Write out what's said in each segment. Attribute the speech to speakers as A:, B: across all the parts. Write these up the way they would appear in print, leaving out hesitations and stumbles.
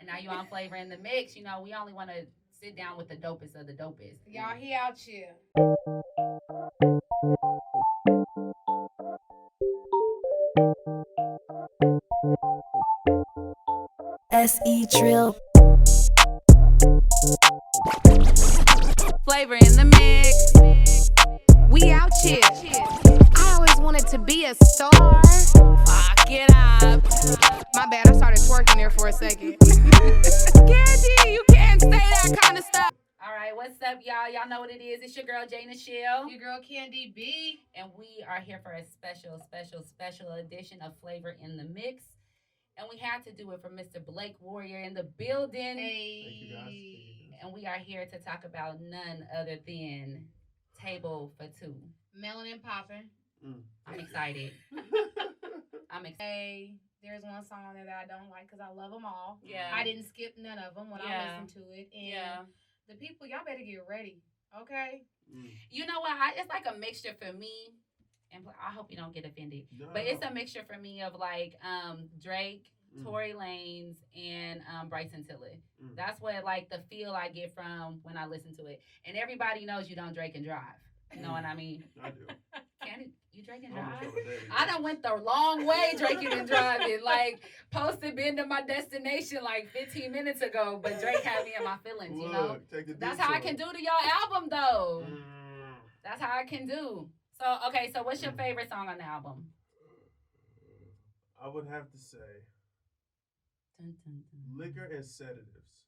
A: And now you on Flavor in the Mix. You know, we only want to sit down with the dopest of the dopest.
B: Y'all, he out here.
C: SE Trill.
A: Flavor in the Mix.
B: We out here. I always wanted to be a star.
A: Fuck it up.
B: My bad, I started twerking there for a second.
A: Candy, you can't say that kind of stuff. All right, what's up, y'all? Y'all know what it is. It's your girl, J.NICHELLE.
B: Your girl, Candy B.
A: And we are here for a special edition of Flavor in the Mix. And we had to do it for Mr. Blake Warrior in the building.
B: Hey.
D: Thank you guys.
A: And we are here to talk about none other than Table for Two.
B: Melanin popping.
A: I'm excited. I'm excited.
B: Hey, there's one song there that I don't like because I love them all.
A: Yeah.
B: I didn't skip none of them when I listened to it. And the people, y'all better get ready, okay?
A: You know what? It's like a mixture for me. And I hope you don't get offended.
D: No.
A: But it's a mixture for me of like Drake, Tory Lanez, and Bryson Tiller. That's what like the feel I get from when I listen to it. And everybody knows you don't Drake and drive. You know what I mean?
D: I do.
A: Can you Drake and
D: Almost
A: drive?
D: every day.
A: I done went the long way drinking and driving. Like, posted been to my destination like 15 minutes ago, but Drake had me in my feelings, you know?
D: Take the
A: That's how I can do to y'all album, though.
D: Mm.
A: That's how I can do. So, okay, so what's your favorite song on the album?
D: I would have to say
A: Dun, dun, dun.
D: Liquor and Sedatives.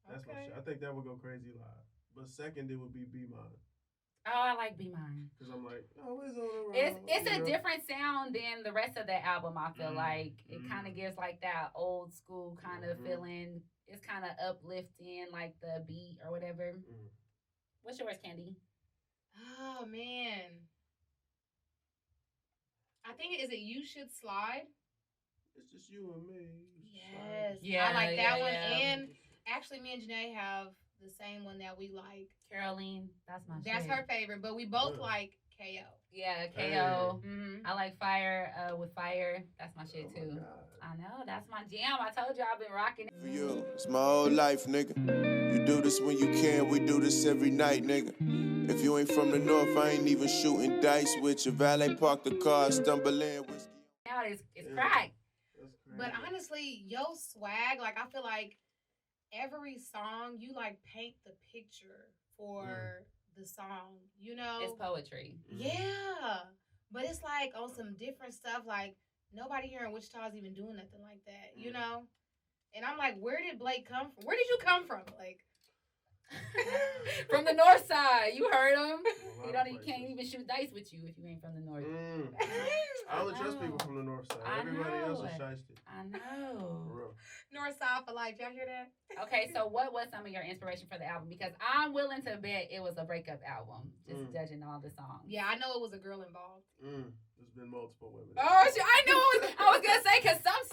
D: That's my shit. I think that would go crazy live. But second, it would be Be Mine.
A: Oh, I like Be Mine.
D: Because I'm like, oh, it's all around.
A: It's a different sound than the rest of the album, I feel like. It kind of gives like that old school kind of feeling. It's kind of uplifting, like the beat or whatever. What's yours, Candy?
B: Oh, man. I think, is it You Should Slide?
D: It's just you and me.
B: Yes.
A: Yeah,
B: I like that one.
A: yeah.
B: And actually, me and Janae have the same one that we like.
A: Caroline, that's my
B: That's
A: shit.
B: her favorite, but we both like KO.
A: Yeah, KO.
B: Mm-hmm.
A: I like Fire with Fire. That's my shit too.
D: My
A: I know, that's my jam. I told you I've been rocking it.
E: For you, it's my whole life, nigga. You do this when you can, we do this every night, nigga. If you ain't from the north, I ain't even shooting dice with you. Valet park the car, stumble in, whiskey.
A: Now it's crack.
D: That's crazy.
B: But honestly, yo swag, like I feel like every song you like paint the picture for the song, you know?
A: It's poetry.
B: Yeah. But it's like on some different stuff, like nobody here in Wichita is even doing nothing like that, you know? And I'm like, where did Blake come from? Where did you come from? Like
A: From the north side. You heard him. He
D: A lot of
A: can't
D: places.
A: even shoot dice with you if you ain't from the north.
D: I only trust
A: know.
D: people from the north side.
A: I
D: Everybody else
A: know.
D: is shiesty.
A: I
D: For
A: know.
D: real.
B: North Side for life. Y'all hear that?
A: Okay, so what was some of your inspiration for the album? Because I'm willing to bet it was a breakup album, just judging all the songs.
B: Yeah, I know it was a girl involved.
D: There's been multiple women.
A: Oh, I knew it was. I was gonna say because some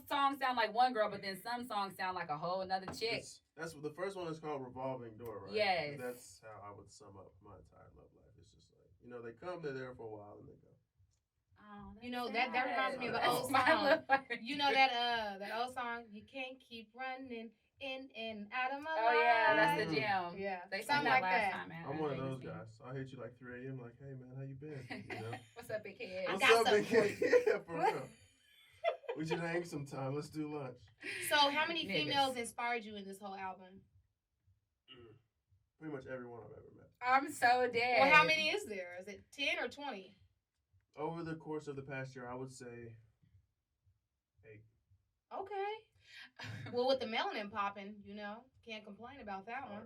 A: songs sound like one girl, but then some songs sound like a whole another chick.
D: That's the first one is called Revolving Door, right?
A: Yes.
D: That's how I would sum up my entire love life. It's just like, you know, they come, they're there for a while, and they go.
A: Oh,
B: You know, that reminds me of the
A: That's
B: old
A: my
B: song.
A: love life.
B: You know that old song, you can't keep running in and out of my life.
A: Oh yeah, that's the jam.
B: Yeah,
A: They sang
B: something
A: that
B: like
A: last
B: that.
A: time, man.
D: I'm one of those guys. So I hit you like 3 a.m. Like, hey man, how you been? You know?
A: What's up, big head?
B: I
D: What's
B: got
D: up,
B: something
D: big
B: for
D: kid? Yeah, for real. We should hang sometime. Let's do lunch.
B: So, how many
A: Niggas.
B: females inspired you in this whole album?
D: Pretty much everyone I've ever met.
A: I'm so dead.
B: Well, how many is there? Is it 10 or 20?
D: Over the course of the past year, I would say 8.
B: Okay. Well, with the melanin popping, you know, can't complain about that one.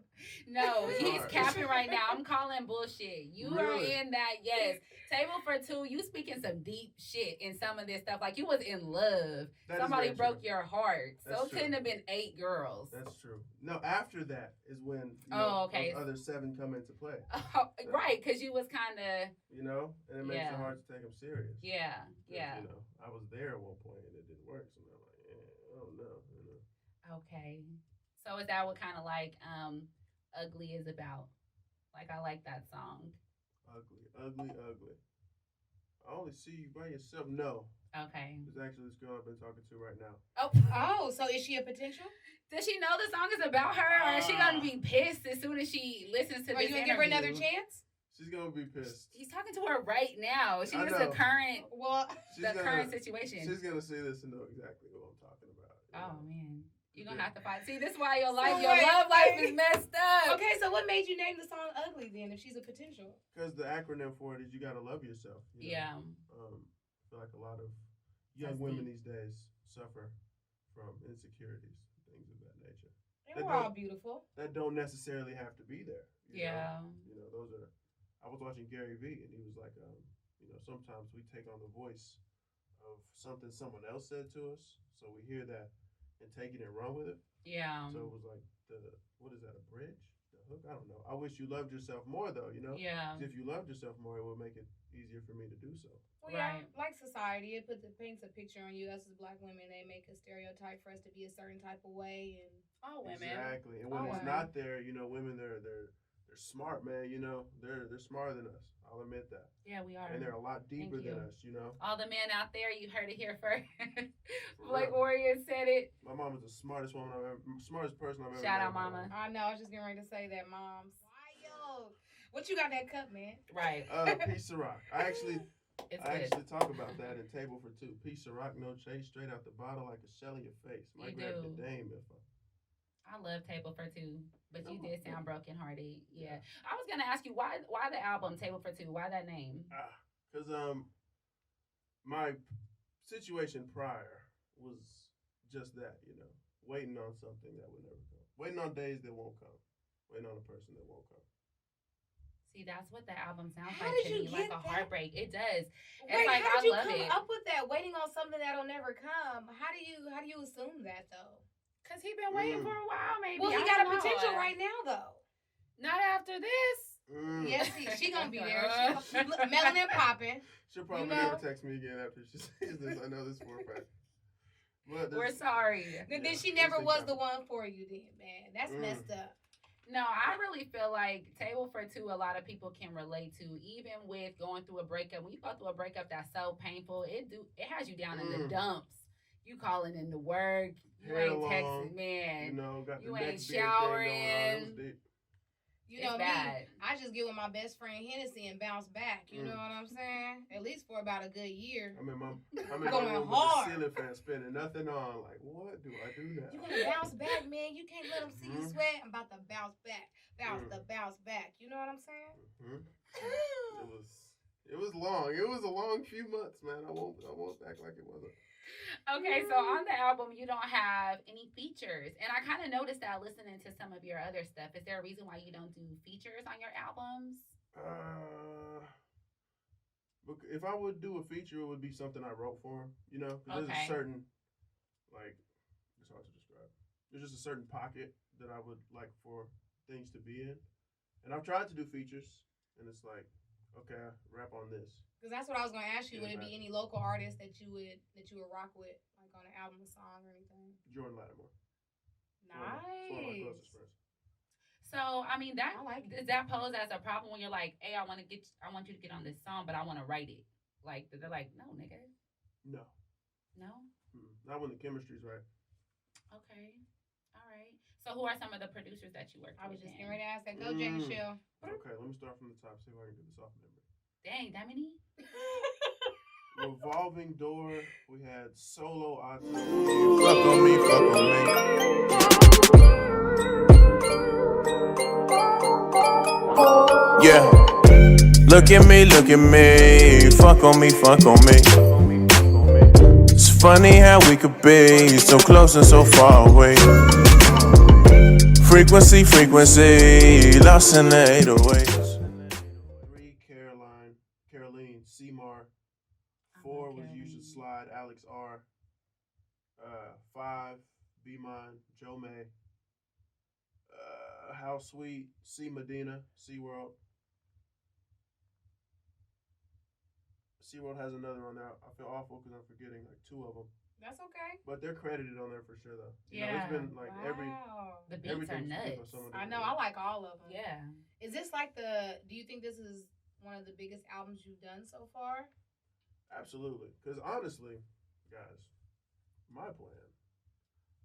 A: No, he's
D: Alright.
A: capping right now. I'm calling bullshit. You are
D: Really?
A: in that, yes. Table for Two, you speaking some deep shit in some of this stuff. Like you was in love.
D: That is
A: Somebody
D: very
A: broke
D: true.
A: your heart.
D: That's
A: So
D: true.
A: couldn't have been 8 girls.
D: That's true. No, after that is when
A: Okay.
D: those other 7 come into play.
A: Right, because you was kind of,
D: You know, and it makes
A: Yeah.
D: it hard to take them serious. 'Cause,
A: yeah.
D: You know, I was there at one point and it didn't work, so I'm like, I don't know. You know.
A: Okay. So is that what kind of like Ugly is about? Like I like that song.
D: Ugly. I only see you by yourself. No.
A: Okay.
D: It's actually this girl I've been talking to right now.
B: Oh, so is she a potential?
A: Does she know the song is about her, or is she gonna be pissed as soon as she listens to
B: Are
A: this
B: you gonna
A: interview?
B: give her another chance?
D: She's gonna be pissed.
A: He's talking to her right now. She
D: I
A: is
D: know.
A: the current, current
D: She's
A: situation.
D: gonna see this and know exactly what I'm talking about.
A: Oh man, you're gonna have to fight. See, this is why your
B: So
A: your love life is messed up.
B: Okay, so what made you name the song "Ugly" then? If she's a potential,
D: Because the acronym for it is you gotta love yourself. You know?
A: Yeah.
D: I feel like a lot of young women these days suffer from insecurities, things of that nature.
B: and we're all beautiful.
D: That don't necessarily have to be there.
A: Yeah.
D: Those are. I was watching Gary Vee, and he was like, sometimes we take on the voice of something someone else said to us, so we hear that and take it and run with it.
A: Yeah.
D: So it was like what is that, a bridge? The hook? I don't know. I wish you loved yourself more, though.
A: Yeah.
D: If you loved yourself more, it would make it easier for me to do so.
B: Well, yeah, like society, it paints a picture on you. Us as black women, they make a stereotype for us to be a certain type of way, and
A: all women.
D: Exactly, and when it's not there, women they're smart, man. They're smarter than us. I'll admit that.
A: Yeah, we are.
D: And they're a lot deeper than us.
A: All the men out there, you heard it here first. Blake Warrior said it.
D: My mom is the smartest person I've ever met.
A: Shout out, mama.
B: I know. I was just getting ready to say that, moms. Wild. What you got in that cup, man?
A: Right.
D: Piece of rock. I actually talk about that in Table for Two. Piece of rock, no chase, straight out the bottle like a shell in your face. Might grab the dame if
A: I love Table for Two, but you did sound brokenhearted. Yeah. I was gonna ask you why the album Table for Two? Why that name?
D: Because my situation prior was just that, waiting on something that would never come, waiting on days that won't come, waiting on a person that won't come.
A: See, that's what the album sounds
B: How
A: like
B: did
A: to me, like a heartbreak. It does. It's
B: Wait,
A: like
B: how did you
A: I love
B: come
A: it.
B: up with that? Waiting on something that'll never come. How do you assume that though?
A: Cause he been waiting for a while, maybe.
B: Well, he got a potential right now, though.
A: Not after this.
B: Yes, she gonna be there. Melanin popping.
D: She'll probably never text me again after she says this. I know this for a fact. But
A: we're sorry.
B: Then she never was the one for you, then, man. That's messed up.
A: No, I really feel like Table for Two, a lot of people can relate to, even with going through a breakup. When you go through a breakup that's so painful, it has you down in the dumps. You calling in to work. You ain't texting, man.
D: Got the
A: you ain't showering.
B: You know me, I just get with my best friend Hennessy and bounce back. You know what I'm saying? At least for about a good year.
D: I'm in my room with the ceiling fan spinning, nothing on. Like, what do I do now?
B: You gonna bounce back, man. You can't let them see you sweat. I'm about to bounce back. Bounce back. You know what I'm saying?
D: It was long. It was a long few months, man. I won't act like it wasn't.
A: Okay, so on the album, you don't have any features. And I kind of noticed that listening to some of your other stuff. Is there a reason why you don't do features on your albums?
D: If I would do a feature, it would be something I wrote for him, Because there's a certain, it's hard to describe. There's just a certain pocket that I would like for things to be in. And I've tried to do features, and it's like, okay, rap on this.
B: Because that's what I was going to ask you. Would it be any local artists that you would rock with, like on an album, a song, or anything?
D: Jordan Lattimore.
B: Nice.
D: It's one of my closest friends.
A: So I mean, does that pose as a problem when you're like, hey, I want you to get on this song, but I want to write it? Like they're like, no, nigga.
D: No.
A: No.
D: Not when the chemistry's right.
A: Okay. All right. So who are some of the producers that you work with?
B: I was just getting ready to ask that. Go, J.NICHELLE.
D: Okay, let me start from the top. See if I can do this off memory.
A: Dang, that many?
D: Revolving Door. We had Solo Auto.
E: Fuck on me, fuck on me. Yeah. Look at me. Fuck on me, fuck on me. It's funny how we could be so close and so far away. Frequency, lost in the 808s.
D: 3, Caroline, Seymour. 4 was You Should Slide, Alex R. 5, Be Mine, Joe May. How Sweet, C Medina, SeaWorld. SeaWorld has another on there. I feel awful because I'm forgetting like 2 of them.
B: That's okay.
D: But they're credited on there for sure, though.
A: Yeah.
D: It's been like
A: the beats are nuts.
B: I know. I like all of them.
A: Yeah.
B: Is this do you think this is one of the biggest albums you've done so far?
D: Absolutely. Because honestly, guys, my plan,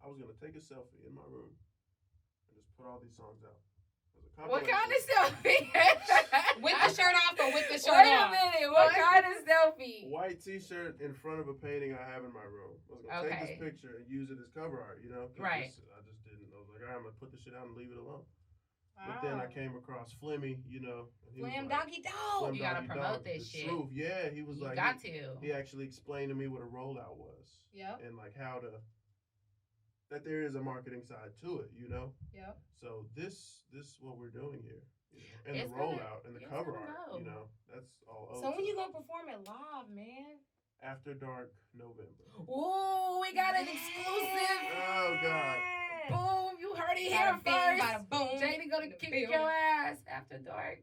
D: I was gonna take a selfie in my room and just put all these songs out.
A: What kind of selfie?
B: With the shirt off or with the shirt
A: Wait
B: off?
A: a minute. What kind of selfie?
D: White T-shirt in front of a painting I have in my room. I was gonna take this picture and use it as cover art.
A: Right.
D: I just didn't. I was like, all right, I'm gonna put this shit out and leave it alone. Wow. But then I came across Flemmy,
B: Flim Doggy Dog.
A: You gotta promote this shit.
D: Truth. Yeah, he was like,
A: got to.
D: He actually explained to me what a rollout was.
B: Yep.
D: And like that there is a marketing side to it,
B: Yep.
D: So this is what we're doing here. And
A: it's
D: the rollout and the cover art, that's all.
B: So when you gonna perform it live, man?
D: After Dark, November.
A: Ooh, we got an exclusive.
D: Oh God.
A: Boom, you heard it here first. Boom. Jada gonna kick your ass after dark.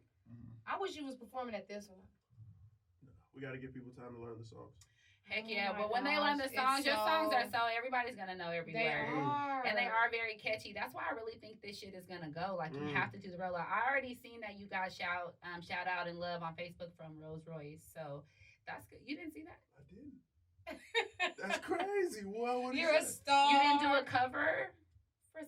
B: I wish you was performing at this one.
D: No, we gotta give people time to learn the songs.
A: Heck yeah, but when they learn the songs, your songs are everybody's gonna know every word. And they are very catchy. That's why I really think this shit is gonna go. Like, you have to do the rollout. I already seen that you guys shout out and love on Facebook from Rolls Royce. So that's good. You didn't see that?
D: I didn't. That's crazy. Well,
B: you're a star.
A: You didn't do a cover for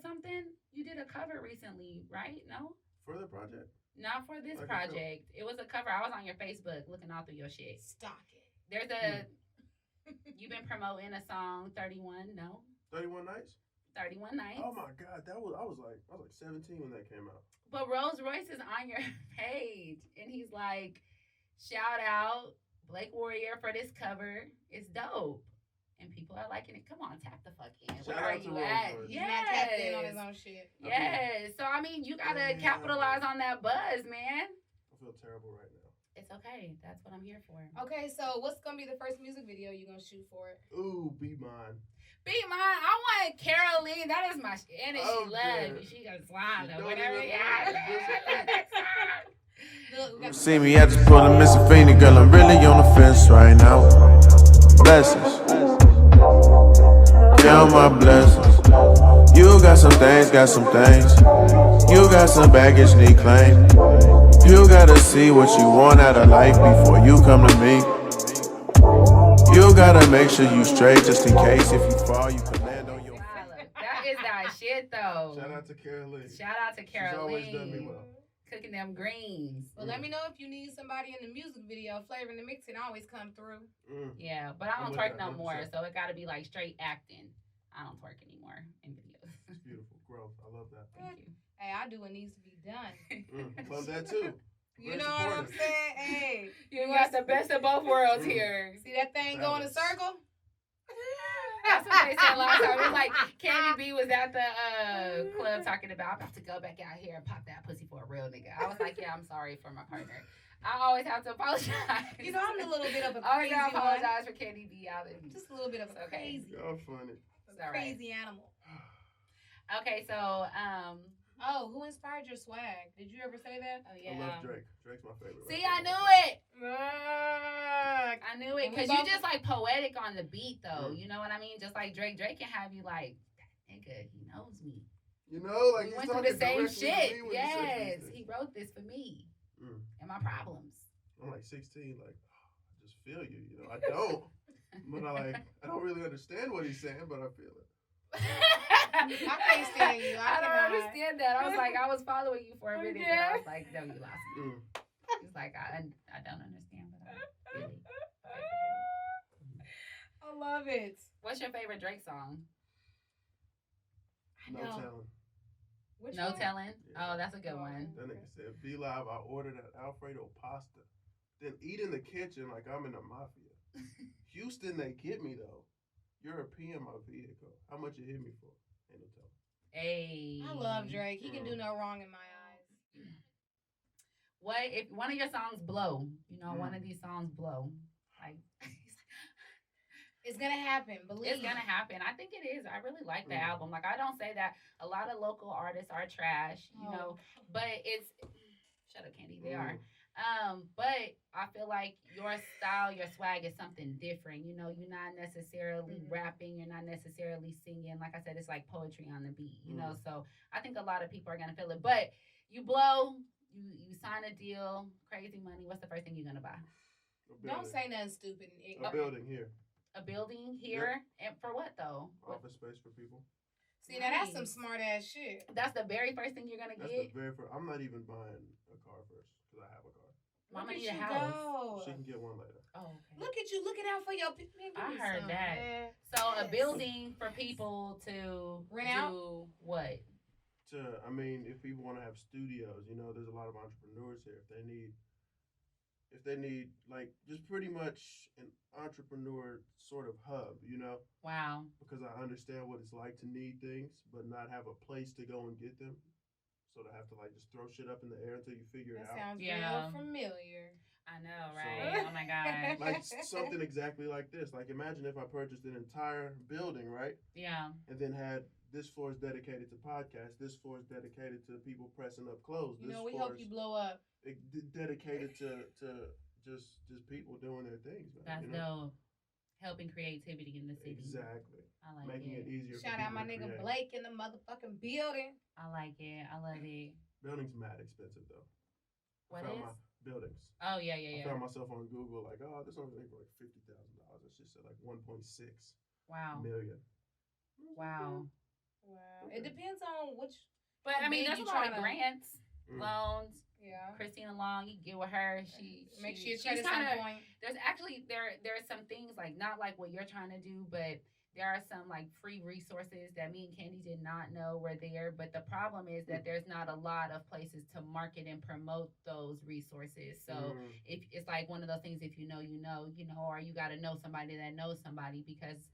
A: something? You did a cover recently, right? No?
D: For the project?
A: Not for this project. It was a cover. I was on your Facebook looking all through your shit.
B: Stock it.
A: There's you've been promoting a song, 31, no?
D: 31 Nights?
A: 31 Nights.
D: Oh my God, I was like 17 when that came out.
A: But Rolls Royce is on your page, and he's like, shout out Blake Warrior for this cover. It's dope. And people are liking it. Come on, tap the fuck in. Where are you at?
B: He's not tapped in on his own shit.
A: Yes. So, I mean, you got to capitalize on that buzz, man.
D: I feel terrible right now.
A: It's okay. That's what I'm here for.
B: Okay, so what's going to be the first music video you're going to shoot for it?
D: Ooh, Be Mine.
A: Be Mine. I want Caroline. That is my shit. And she loves you. She got slide or whatever.
E: See me, I just pulled a Miss Feeney, girl. I'm really on the fence right now. Blessings. Count my blessings. You got some things, got some things. You got some baggage, need claim. You gotta see what you want out of life before you come to me. You gotta make sure you straight just in case if you fall, you can land on your feet.
A: That is that shit though.
D: Shout out to Caroline.
A: Shout out to Caroline.
D: She's always done me well.
A: Cooking them greens.
B: Well, let me know if you need somebody in the music video. Flavor in the mix can always come through.
A: Yeah, but I don't twerk no more, so it gotta be like straight acting. I don't twerk anymore in videos.
D: It's beautiful. Growth. I love that.
A: Thank you.
B: Hey, I do what needs to be done.
D: Love that too.
B: You know what I'm saying? Hey.
A: You got the best of both worlds here.
B: See that thing go in a circle?
A: That's what they said last time. It was like Candy B was at the club talking about, I'm about to go back out here and pop that pussy for a real nigga. I was like, yeah, I'm sorry for my partner. I always have to apologize.
B: You know, I'm a little bit of a
A: crazy one. I apologize for Candy B.
B: Just a little bit of a crazy.
D: Y'all funny.
B: Crazy animal.
A: Okay, so
B: who inspired your swag? Did you ever say that?
A: Oh yeah.
D: I love Drake. Drake's my favorite.
A: See, I knew it. I knew it because you just like poetic on the beat, though. You know what I mean? Just like Drake can have you like, that nigga, he knows me.
D: You know, like
A: we went through the same shit. Yes, he wrote this for me and my problems.
D: I'm like 16, like I just feel you. You know, I don't, but I don't really understand what he's saying, but I feel it.
B: I can't stand you.
A: I don't understand that. I was like, I was following you for a minute, and I was like, no, you lost me. He's like, I don't understand, but I feel it.
B: I love it.
A: What's your favorite Drake song?
D: No Telling.
B: Which
A: No
B: one?
A: Telling?
D: Yeah.
A: Oh, that's a good one.
D: That nigga said, "Be live. I ordered an Alfredo pasta, then eat in the kitchen like I'm in the mafia. Houston, they get me though. European, my vehicle. How much you hit me for? Ain't no telling."
A: Hey.
B: I love Drake. He can do no wrong in my eyes.
A: What if one of your songs blow? You know, one of these songs blow. Like
B: it's gonna happen. Believe
A: it's gonna happen. I think it is. I really like the album. Like I don't say that a lot of local artists are trash, you know, but it's shut up, Candy. They are. But I feel like your style, your swag is something different. You know, you're not necessarily rapping, you're not necessarily singing. Like I said, it's like poetry on the beat, you know. So I think a lot of people are gonna feel it. But you blow, you sign a deal, crazy money. What's the first thing you're gonna buy?
B: Don't say nothing stupid.
D: A building here.
A: A building here, and for what though?
D: Office space for people.
B: See, now that's some smart ass shit.
A: That's the very first thing you're gonna
D: get.
A: That's
D: the very first. I'm not even buying a car first because I have a car.
A: Mama need a house.
B: Go.
D: She can get one later.
A: Oh, okay.
B: Look at you looking out for your people.
A: I heard that. Man. So a building for people to
B: rent out.
A: What?
D: I mean, if people want to have studios, there's a lot of entrepreneurs here. If they need like just pretty much an entrepreneur sort of hub,
A: Wow.
D: Because I understand what it's like to need things, but not have a place to go and get them. So to have to like just throw shit up in the air until you figure it out.
B: That sounds real familiar.
A: I know, right? Oh my god.
D: Like something exactly like this. Like imagine if I purchased an entire building, right?
A: Yeah.
D: And then had this floor is dedicated to podcasts. This floor is dedicated to people pressing up clothes.
B: We hope you blow up.
D: Dedicated to just people doing their things. Man,
A: that's dope. Helping creativity in the city.
D: Exactly.
A: I like
D: Making it easier.
B: Shout out my nigga Blake in the motherfucking building.
A: I like it. I love it.
D: Buildings mad expensive though.
A: What is?
D: Buildings.
A: Oh yeah.
D: I found myself on Google like, oh, this only like $50,000. That shit said like 1.6 million.
A: Wow.
B: Okay. It depends on which.
A: But I mean, there's a lot of grants, loans.
B: Yeah.
A: Christina Long, you get with her.
B: Make sure you credit some point.
A: There's actually there's some things like not like what you're trying to do, but there are some like free resources that me and Candy did not know were there. But the problem is that there's not a lot of places to market and promote those resources. So if it's like one of those things, if you know, or you got to know somebody that knows somebody because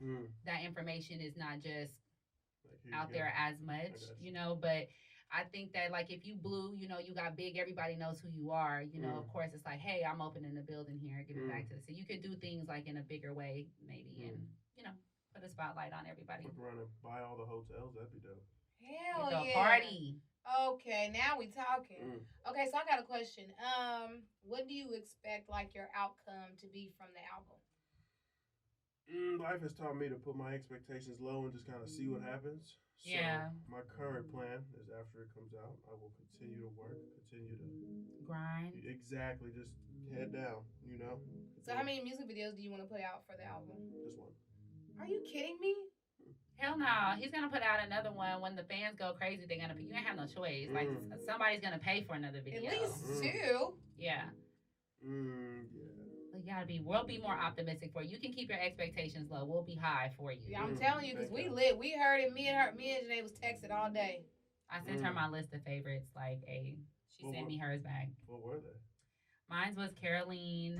A: that information is not just out there as much, but I think that like if you blew, you got big, everybody knows who you are, of course it's like, hey, I'm opening a building here, give it back to the city. You could do things like in a bigger way maybe and, put a spotlight on everybody.
D: Look around and buy all the hotels, that'd be dope.
B: Hell yeah.
A: Party.
B: Okay, now we talking. Okay, so I got a question. What do you expect like your outcome to be from the album?
D: Life has taught me to put my expectations low and just kind of see what happens. So my current plan is after it comes out, I will continue to work, continue to
A: grind.
D: Exactly, just head down,
B: So how many music videos do you want to put out for the album?
D: Just one.
B: Are you kidding me?
A: Hell no. He's going to put out another one when the fans go crazy. They're going to you ain't have no choice. Like somebody's going to pay for another video.
B: At least two.
A: Yeah. We'll be more optimistic for you. You can keep your expectations low. We'll be high for you.
B: Yeah, I'm telling you, because we lit. We heard it. Me and Janae was texting all day.
A: I sent her my list of favorites. Like she sent me hers back.
D: What were they?
A: Mine was Caroline.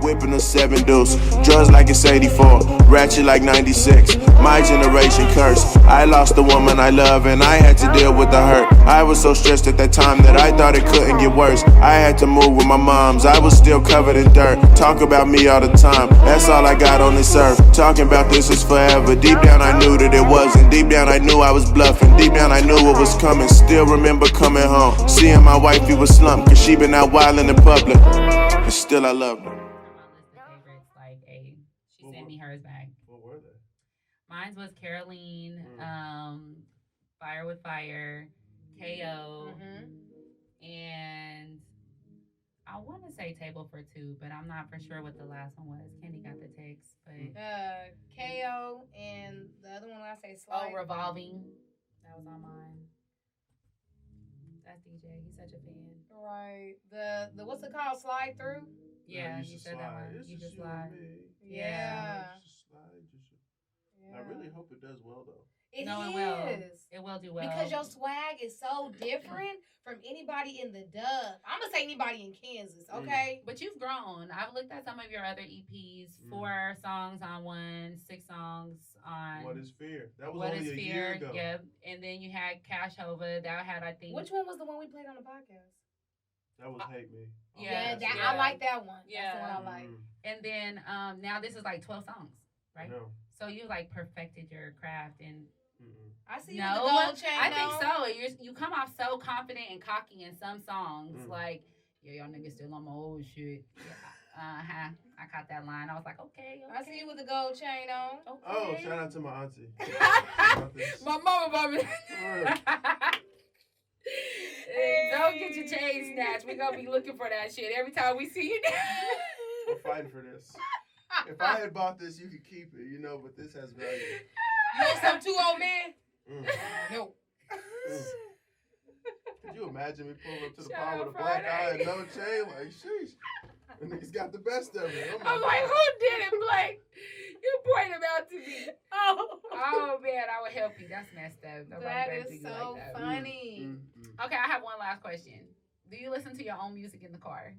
E: Whipping a 7 deuce, drugs like it's 84, ratchet like 96. My generation curse. I lost the woman I love and I had to deal with the hurt. I was so stressed at that time that I thought it couldn't get worse. I had to move with my moms, I was still covered in dirt. Talk about me all the time, that's all I got on this earth. Talking about this is forever. Deep down I knew that it wasn't. Deep down I knew I was bluffing. Deep down I knew what was coming. Still remember coming home, seeing my wifey was slumped, cause she been out wildin' in public. And still I loved her.
A: My list of favorites, she sent me hers back.
D: What were they?
A: Mine was Caroline, Fire with Fire, KO, and I want to say Table for Two, but I'm not for sure what the last one was. Candy got the text, but
B: KO and the other one I say Slide.
A: Oh, Revolving. That was on mine. That's DJ. He's such a fan.
B: Right. The what's it called? Slide Through?
A: Yeah, you said that one. You just slide.
B: Yeah.
D: I really hope it does well though.
A: It will. It will do well.
B: Because your swag is so different from anybody in the dub. I'm going to say anybody in Kansas, okay?
A: But you've grown. I've looked at some of your other EPs. 4 songs on one, 6 songs on...
D: What is Fear? That was only a year ago.
A: Yeah. And then you had Cash Over. That had, I think...
B: Which one was the one we played on the podcast?
D: That was Hate Me.
B: Yeah, I like that one. Yeah. That's the one I like.
A: And then now this is like 12 songs, right?
D: I know.
A: So you like perfected your craft and...
B: I see you with the gold chain.
A: I think so. You come off so confident and cocky in some songs. Like, y'all niggas still on my old shit. I caught that line. I was like, okay.
B: I see you with the gold chain on.
A: Okay.
D: Oh, shout out to my auntie.
A: My mama bought me. Hey, don't get your chain snatched. We're going to be looking for that shit every time we see you.
D: I'm fighting for this. If I had bought this, you could keep it, you know, but this has value.
B: You want some too, old man? No.
D: Could you imagine me pulling up to the
A: Shout
D: bar
A: out
D: with a black
A: Friday.
D: eye and no chain? Like, sheesh. And he's got the best of it.
A: I'm like, who did it, Blake? You point him out to me. Oh man, I would help you. That's messed up. Nobody
B: That
A: better
B: is
A: do you
B: so
A: like that.
B: funny.
A: Okay, I have one last question. Do you listen to your own music in the car?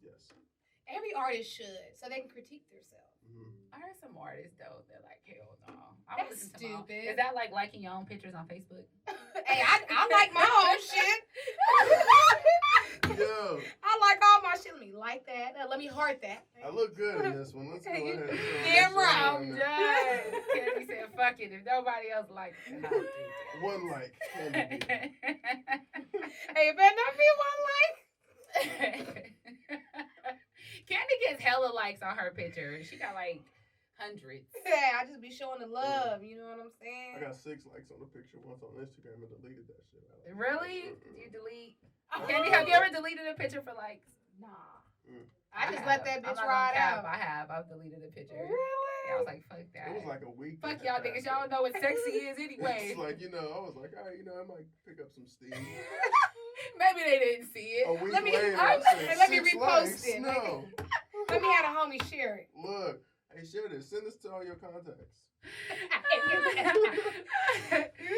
D: Yes.
B: Every artist should, so they can critique themselves.
A: I heard some artists though. They're like, hell no. I would
B: That's
A: listen to my own.
B: stupid.
A: Is that like liking your own pictures on Facebook?
B: Hey, I like my own shit.
D: Yo.
B: I like all my shit. Let me like that. Let me heart that.
D: I look good in this one. Let's go ahead and
B: Damn right.
A: I'm done. Candy said, fuck it. If nobody else likes it, I'll do that.
D: One like. Candy.
B: Hey, it better not be one like.
A: Candy gets hella likes on her picture. She got like hundreds.
B: Yeah, I just be showing the love. You know what I'm saying?
D: I got 6 likes on the picture once on Instagram and deleted that shit out.
A: Really? Did you delete? Candy, have you ever deleted a picture for likes? Nah.
B: I just let that bitch ride out.
A: I have. I've deleted a picture.
B: Really?
A: Yeah, I was like, fuck that.
D: It was like a week.
A: Fuck y'all niggas. Y'all don't know what sexy is anyway.
D: It's like, you know, I was like, all right, you know, I might pick up some steam.
A: Maybe they didn't see it.
D: A week
B: Let me-
D: later,
B: I-
D: I said,
B: let me
D: 6
B: repost
D: likes?
B: it.
D: No.
B: Let me have a homie share it.
D: Look, hey, share this. Send this to all your contacts.
B: You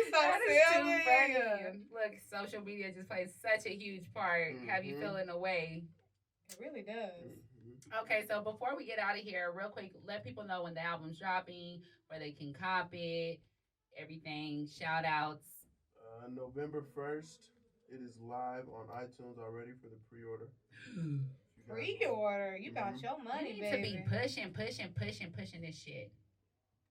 B: so
A: That is too
B: silly.
A: funny. Look, social media just plays such a huge part. Have you feeling away?
B: It really does.
A: Okay, so before we get out of here, real quick, let people know when the album's dropping, where they can cop it, everything, shout outs.
D: November 1st, it is live on iTunes already for the pre-order.
B: Pre-order. You got your money,
A: You need
B: baby.
A: to be pushing this shit.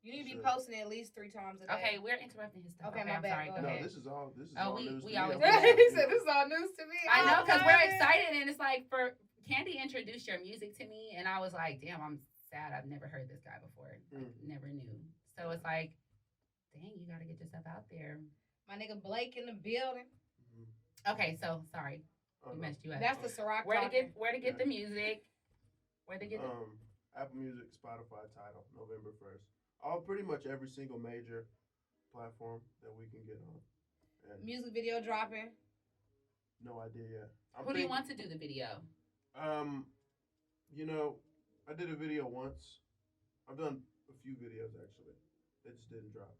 B: You need to be posting it at least 3 times a day.
A: Okay, we're interrupting his stuff.
B: Okay, my
A: I'm
B: bad,
A: sorry.
B: go
A: Go
B: ahead.
A: ahead.
D: This is all news
A: we
D: to
A: always
D: me.
A: do that.
B: He said this is all news to me.
A: I know, because we're
B: love it.
A: excited, and it's like, for Candy introduced your music to me, and I was like, damn, I'm sad. I've never heard this guy before. Like, never knew. So it's like, dang, you got to get yourself out there.
B: My nigga Blake in the building.
A: Okay, so sorry, we messed you up.
B: That's the Ciroc
A: Where to
B: talking.
A: get the music? Where to get the
D: Apple Music, Spotify, Tidal, November 1st. Pretty much every single major platform that we can get on. And
B: Music video dropping.
D: no idea yet.
A: Who do you want to do the video?
D: You know, I did a video once. I've done a few videos actually. They just didn't drop.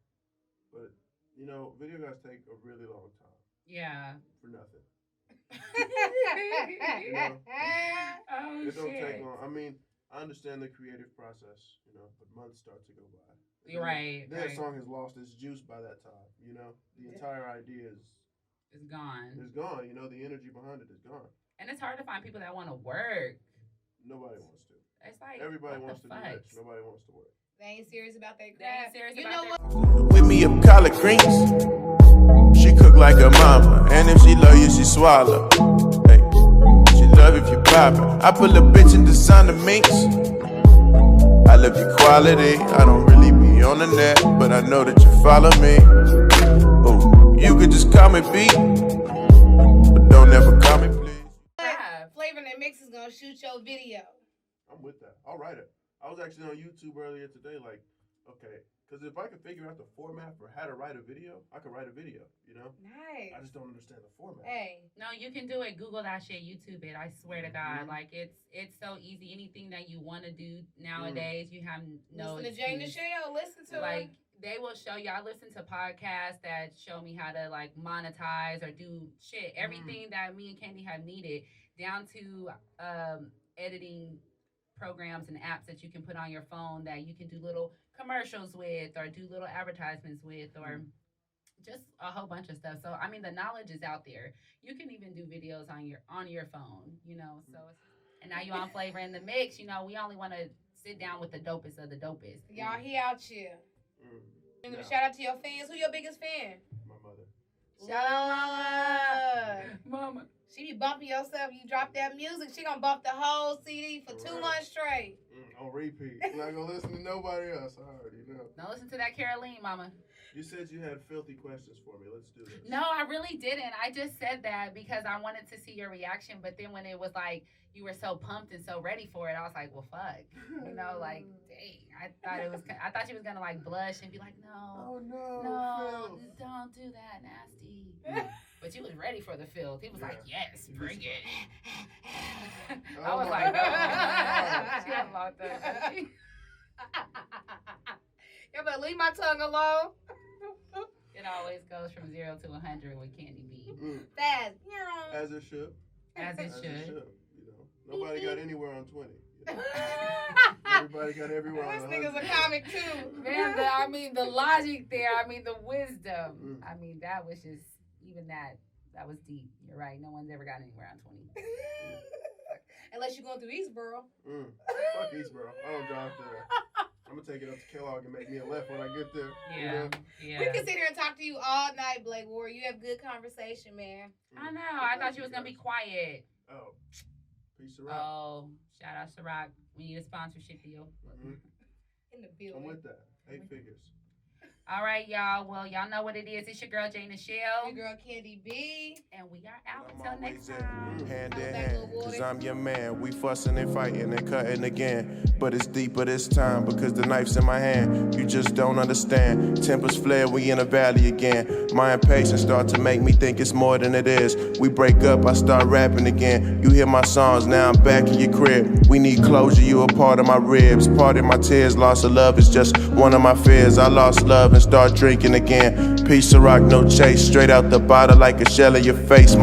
D: But you know, video guys take a really long time.
A: Yeah.
D: For nothing.
A: Oh,
D: It don't
A: shit.
D: take long. I mean, I understand the creative process, you know, but months start to go by.
A: You're right.
D: That
A: right.
D: song has lost its juice by that time, you know? The entire idea
A: It's gone.
D: is gone, you know? The energy behind it is gone.
A: And it's hard to find people that want to work.
D: Nobody wants to.
A: It's like,
D: Everybody
A: what
D: wants
A: the
D: to
A: fuck?
D: be rich. Nobody wants to work.
B: They ain't serious about their
A: They ain't
B: craft.
A: serious
B: You
A: about
B: know
A: their
B: what?
E: Whip me up collard greens. She cook like a mama, and if she love you, she swallow. Hey, she love if you pop it. I pull a bitch in designer minks. I love your quality. I don't really be on the net, but I know that you follow me. Oh, you could just call me B, but don't ever call me please.
B: Flavor in the Mix is gonna shoot your video.
D: I'm with that. I'll write it. I was actually on YouTube earlier today, like, okay, because if I could figure out the format for how to write a video, I could write a video, you know?
B: Nice.
D: I just don't understand the format.
B: Hey.
A: No, you can do it. Google that shit. YouTube it. I swear to God, like it's so easy. Anything that you want to do nowadays, you have no.
B: Listen to J.NICHELLE. Listen to
A: like they will show you. I listen to podcasts that show me how to like monetize or do shit. Everything that me and Candy have needed, down to editing programs and apps that you can put on your phone that you can do little commercials with or do little advertisements with or just a whole bunch of stuff. So I mean the knowledge is out there. You can even do videos on your phone, you know. So and now you on Flavor in the Mix, you know, we only want to sit down with the dopest of the dopest.
B: Y'all, he out here.
D: Yeah.
B: Shout out to your fans. Who your biggest fan?
D: My mother.
B: Shout out
A: Mama.
B: She be bumping your stuff. You drop that music, she gonna bump the whole CD for 2 months straight.
D: On repeat. I'm not gonna listen to nobody else. I already know.
A: Don't listen to that Caroline, mama.
D: You said you had filthy questions for me. Let's do this.
A: No, I really didn't. I just said that because I wanted to see your reaction. But then when it was like you were so pumped and so ready for it, I was like, well, fuck. You know, like, dang. I thought she was gonna like blush and be like, no,
D: no,
A: don't do that, nasty. But you was ready for the filth. He was like, yes, bring it. I was like, no. She had a long time.
B: You better leave my tongue alone.
A: It always goes from 0 to 100 with Candy B.
B: Fast.
D: As it should.
A: As it should.
D: You know, nobody got anywhere on 20. You know? Everybody got everywhere on 100.
B: This nigga's a comic too.
A: Man, the logic there, the wisdom. That was just, even that was deep. You're right. No one's ever gotten anywhere on 20.
B: Unless you're going through Eastboro.
D: Fuck Eastboro. I don't drive there. I'm going to take it up to Kellogg and make me a left when I get there.
A: Yeah.
B: We can sit here and talk to you all night, Blake Ward. You have good conversation, man.
A: I know. I thought you was going to be quiet.
D: Oh. Peace around.
A: Oh, shout out Ciroc. We need a sponsorship deal.
B: In the building.
D: I'm with that. 8 figures.
A: All right, y'all. Well, y'all know what it is. It's your girl, J.NICHELLE.
B: Your girl, Candy B.
A: And we are out until next time.
E: Hand in hand, cause I'm your man. We fussing and fighting and cutting again. But it's deeper this time because the knife's in my hand. You just don't understand. Tempers flare, we in a valley again. My impatience start to make me think it's more than it is. We break up, I start rapping again. You hear my songs, now I'm back in your crib. We need closure, you a part of my ribs. Part of my tears, loss of love is just one of my fears. I lost love and start drinking again. Piece of rock, no chase, straight out the bottle like a shell in your face.